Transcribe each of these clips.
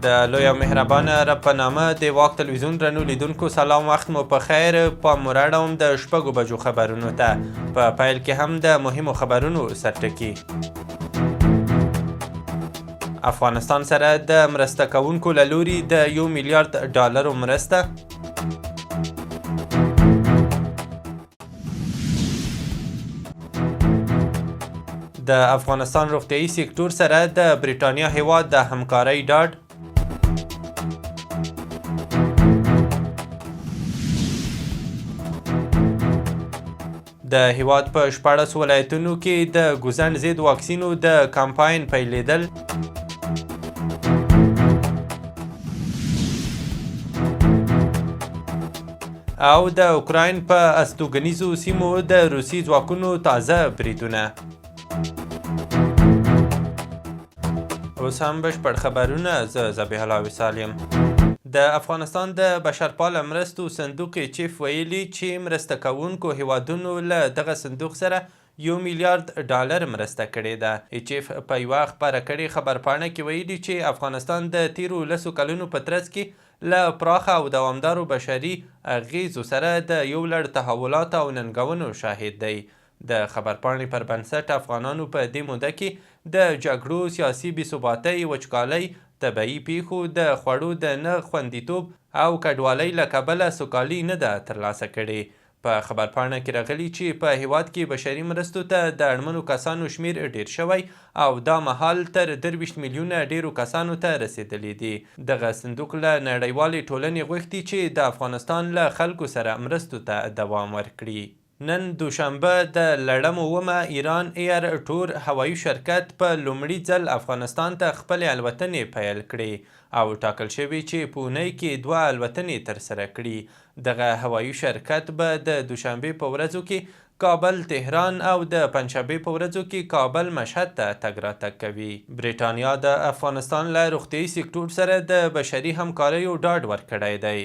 د لوی او مهربانه رب په نامه د واک تلویزیون درنو لیدونکو سلام، وخت مو په خیر. پام مو راړوم د شپږو بجو خبرونو ته. په پیل کې هم د مهمو خبرونو سرټکي. افغانستان سره د مرسته کوونکو له لوري د $1 میلیارډ مرسته. د افغانستان روغتیايي سکتور سره د بریټانیا هیواد د همکارۍ ډاډ. د هیواد په 14 ولایتونو کې د ګوزن ضد واکسینو د کمپاین پیلېدل. او د اوکراین په استوګنیزو سیمو د روسي ځواکونو تازه بریدونه. اوس هم بشپړ خبرونه. زه ذبیح الله وصال یم. د افغانستان د بشرپاله مرستو صندوق چیف ویلي چې مرسته کوونکو هیوادونو له دغه صندوق سره $1 میلیارډ مرسته کړې ده. چیف په یوه خپاره کړې خبرپاڼه کې ویلي چې افغانستان د تیرو 10 کلونو په ترڅ کې له پراخه او دوامدارو بشري اغیزو سره د یو لړ تحولات او ننګونو شاهد دی. د خبرپاڼې پر بنسټ افغانانو په دې موده کې د جګړو، سیاسي بېثباتۍ، وچکالۍ، طبعي پیښو، د خوړو د نه خوندیتوب او کډوالۍ له کبله سوکالي نه ده ترلاسه کړې. په خبرپاڼه کې راغلي چې په هیواد کې بشري مرستو ته د اړمنو کسانو شمیر ډیر شوی او دا مهال تر 23 میلیونه ډیرو کسانو ته رسیدلی دي. دغه صندوق له نړیوالې ټولنې غوښتي چې د افغانستان له خلکو سره مرستو ته دوام ورکړي. نن دوشنبه د لړمو ومه ایران ایر ټور هوایي شرکت په لومړي ځل افغانستان ته خپلې الوتنې پیل کړې او ټاکل شوي چې په اونۍ کې 2 الوتنې ترسره کړي. دغه هوایي شرکت به د دوشنبې په ورځو کې کابل، تهران او د پنجشنبې په ورځو کې کابل، مشهد ته تګ راتګ کوي. بریټانیا د افغانستان له روغتیايي سکتور سره د بشري همکاریو ډاډ ورکړی دی.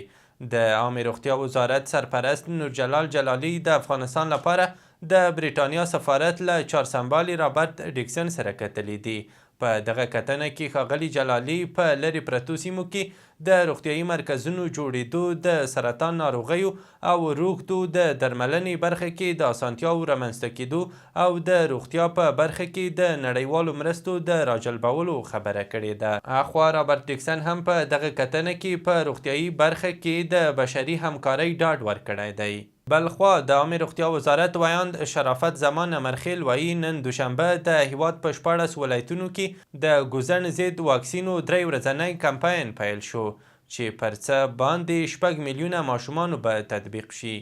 د عامې روغتیا وزارت سرپرست نورجلال جلالي د افغانستان لپاره د بریټانیا سفارت له چارسمبالي رابرټ ډیکسن سره کتلي دي. په دغه کتنه کې ښاغلي جلالي په لرې پرتو سیمو کې د روغتیايي مرکزونو جوړېدو، د سرطان ناروغیو او روغتو د درملنې برخه کې د اسانتیاو رامنځته کېدو او د روغتیا په برخه کې د نړیوالو مرستو د راجلبولو خبره کړې ده. اخوا رابرټ ډیکسن هم په دغه کتنه کې په روغتیايي برخه کې د بشري همکارۍ ډاډ ورکړی دی. بلخوا د عامې روغتیا وزارت ویاند شرافت زمان امرخیل وایي نن دوشنبه د هیواد په 14 ولایتونو کې د ګوزن ضد واکسینو 3 ورځنی کمپاین پیل شو چې پر څه باندې 6 میلیونه ماشومانو به تطبیق شي.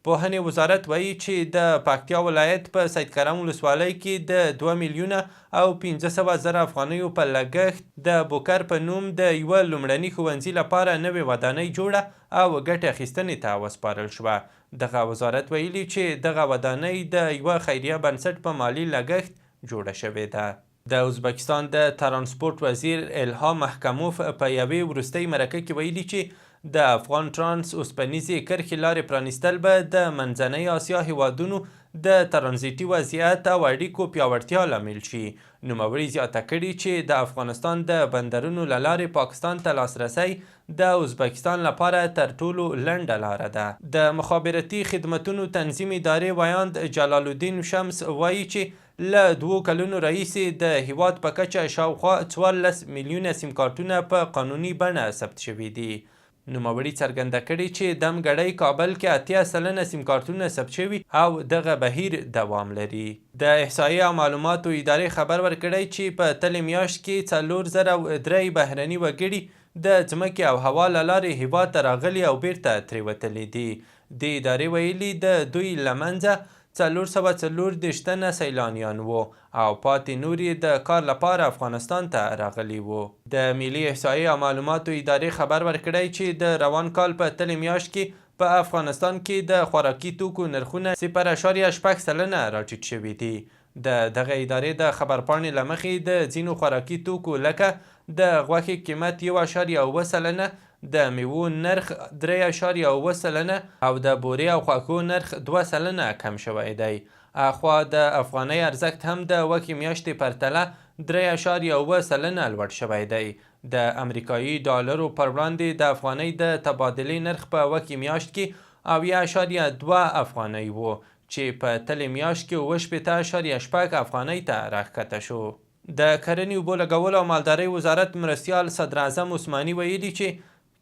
پوهنې وزارت وایي چې د پکتیا ولایت په سید کرم ولسوالۍ کې د 2 میلیونه او 500 زره افغانیو په لګښت د بوکر په نوم د یوه لومړني ښوونځي لپاره نوې ودانۍ جوړه او ګټې اخیستنې ته وسپارل شوه. دغه وزارت ویلي چې دغه ودانۍ د یوه خیریه بنسټ په مالی لګښت جوړه شوې ده. د ازبکستان د ترانسپورت وزیر الهام محکموف په یوې وروستۍ مرکه کې ویلي چې د افغان ترانس اوسپنیزې کرښې لارې پرانیستل به د منځنۍ اسیا هیوادونو د ترانزیتي وضعیت او اړیکو پیاوړتیا لامل شي. نوموړي زیاته کړي چې د افغانستان د بندرونو له لارې پاکستان ته لاسرسی د ازبکستان لپاره تر ټولو لنډه لاره ده. د مخابراتي خدمتونو تنظیم ادارې ویاند جلال الدین شمس وایي چې له 2 کلونو راهیسې د هیواد په کچه شاوخوا 14 میلیونه سیم کارتونه په قانوني بڼه ثبت شوي دي. نوموړي څرګنده کړې چې دمګړۍ کابل کې 80 سلنه سیم کارتونه ثبت شوي او دغه بهیر دوام لري. د احصایې او معلوماتو ادارې خبر ورکړی چې په تلې میاشت کې 403 بهرني وګړي د ځمکې او هوا له لارې هیواد ته راغلي او بیرته ترې وتلي دي. د ادارې ویلي د دوی له منځه 440 تنه سیلانیان وو او پاتې نور یې د کار لپاره افغانستان ته راغلي وو. د ملي احصایې او معلوماتو ادارې خبر ورکړی چې د روان کال په تلې میاشت کې په افغانستان کې د خوراکي توکو نرخونه 0.8 سلنه راټیټ شوي دي. د دغه ادارې د خبرپاڼې له مخې د ځینو خوراکي توکو لکه د غوښې قیمت 1.7 سلنه، د میوو نرخ 3.7 سلنه او د بورې او خوږو نرخ 2 سلنه کم شوی دی. اخوا د افغانۍ ارزښت هم د وکې میاشتې پرتله 3.7 سلنه لوړ شوی دی. د امریکایي ډالرو پر وړاندې د افغانۍ د تبادلې نرخ په وکې میاشت کې 8.2 افغانۍ و چې په تلې میاشت کې 8.6 افغانۍ ته راښکته شو. د کرنې اوبو لګولو او مالدارۍ وزارت مرستیال صدراعظم عثماني ویلي چې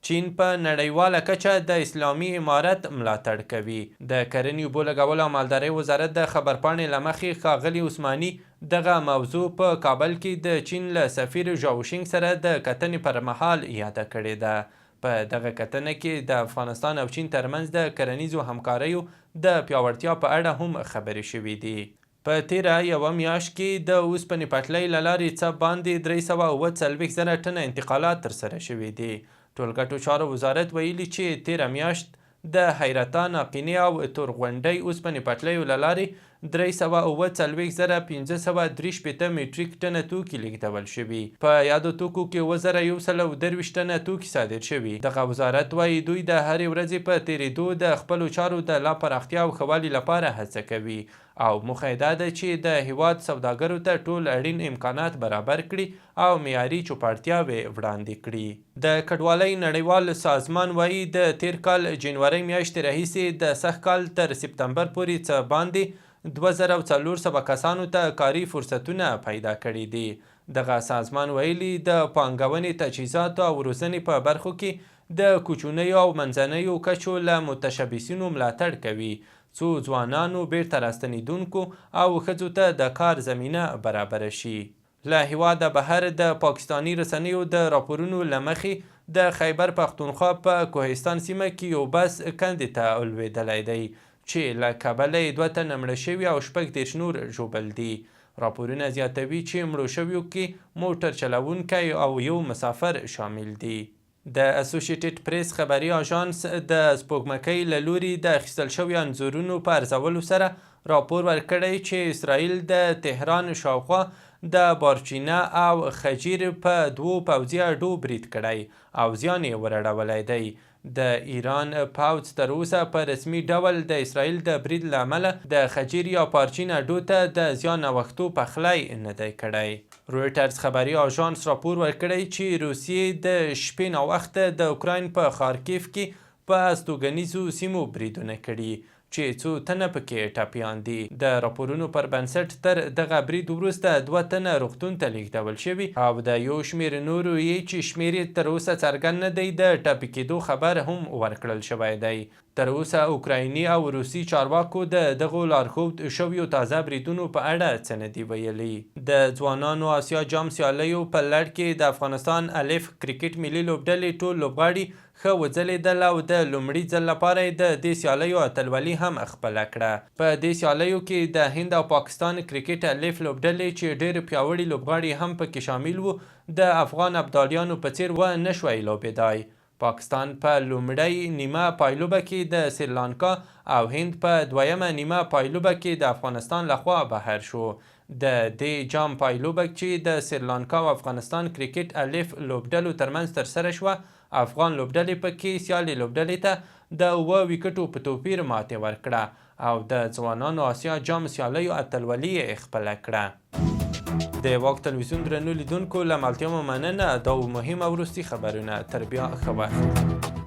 چین په نړیواله کچه د اسلامي امارت ملاتړ کوي. د کرنې اوبو لګولو او مالدارۍ وزارت د خبرپاڼې له مخې ښاغلي عثماني دغه موضوع په کابل کې د چین له سفیر ژاوشینګ سره د کتنې پر مهال یاده کړې ده. په دغه کتنه کې د افغانستان او چین ترمنځ د کرنیزو همکاریو د پیاوړتیا په اړه هم خبرې شوې دي. په تیره یوه میاشت کې د اوسپنې پټلۍ له لارې څه باندې 340 زره ټنه انتقالات ترسره شوي دي. ټولګټو چارو وزارت ویلي چې تیره میاشت د حیرتان، اقینې او تورغونډۍ اوسپنې پټلیو له لارې 340,563 میټریک ټنه توکي لیږدول شوي. په یادو توکو کې 1,123 ټنه توکي صادر شوي. دغه وزارت وایي دوی د هرې ورځې په تیریدو د خپلو چارو د لا پراختیا او ښه والي لپاره هڅه کوي او موخه یې دا ده چې د هیواد سوداګرو ته ټول اړین امکانات برابر کړي او معیاري چوپړتیاوې وړاندې کړي. د کډوالۍ نړیوال سازمان وایي د تیر کال جنورۍ میاشتې راهیسې د سږ کال تر سپتمبر پورې څه باندې 2400 کسانو ته کاري فرصتونه پیدا کړي دي. دغه سازمان ویلي د پانګونې، تجهیزاتو او روزنې په برخو کې د کوچنیو او منځنیو کچو له متشبثینو ملاتړ کوي څو ځوانانو، بیرته راستنیدونکو او ښځو ته د کار زمینه برابره شي. له هیواده بهر د پاکستاني رسنیو د راپورونو له مخې د خیبر پختونخوا په کوهستان سیمه کې یو بس کندې ته ولوېدلی دی چې له کبله یې 2 تنه مړه شوي او 16 نور ژوبل دي. راپورونه زیاتوي چې مړو شویو کې موټر چلوونکی او یو مسافر شامل دي. د اسوسییټډ پریس خبري اژانس د سپوږمکۍ له لوري د اخیستل شویو انځورونو په ارزولو سره راپور ورکړی چې اسرائیل د تهران شاوخوا د بارچینه او خجیر په 2 پوځي اډو برید کړی او زیان یې ورړولی دی. د ایران پوځ تر اوسه په رسمي ډول د اسرائیل د برید له امله د خجیر یا پارچین اډو ته د زیان نوښتو پخلی نه دی کړی. رویټرز خبري اژانس راپور ورکړی چې روسیې د شپې ناوخته د اوکراین په خارکیف کې په استوګنیزو سیمو بریدونه کړي چې څو تنه پکې ټپیان دي. د راپورونو پر بنسټ تر دغه برید وروسته 2 تنه روغتون ته لیږدول شوي او د یو شمېر نورو یې چې شمېر یې تر اوسه څرګند نه دی د ټپي کېدو خبر هم ورکړل شوی دی. تر اوسه اوکرایني او روسي چارواکو د دغو لارښود شویو تازه بریدونو په اړه څه نه دي ویلي. د ځوانانو اسیا جام سیالیو په لړ کې د افغانستان الف کرکټ ملي لوبډلې ټول لوبغاړي ښه وځلېدل او د لومړي ځل لپاره یې د دې سیالیو اتلولي هم خپله کړه. په دې سیالیو کې د هند او پاکستان کرکټ الف لوبډلې چې ډېر پیاوړي لوبغاړي هم پکې شامل وو د افغان ابدالیانو په څېر ونه شوی لوبېدای. پاکستان په لومړۍ نیمه پایلوبه کې د سریلانکا او هند په دویمه نیمه پایلوبه کې د افغانستان لخوا بهر شو. د دې جام پایلوبه چې د سریلانکا او افغانستان کرکټ الف لوبډلو ترمنځ ترسره شوه، افغان لوبډلې پکې سیالې لوبډلې ته د 7 ویکټو په توپیر ماتې ورکړه او د ځوانانو اسیا جام سیالیو اتلولي یې خپله کړه. د واک تلویزیون درنو لیدونکو له ملتیا مو مننه. دا و مهم او وروستي خبرونه. تر بیا ښه وخت.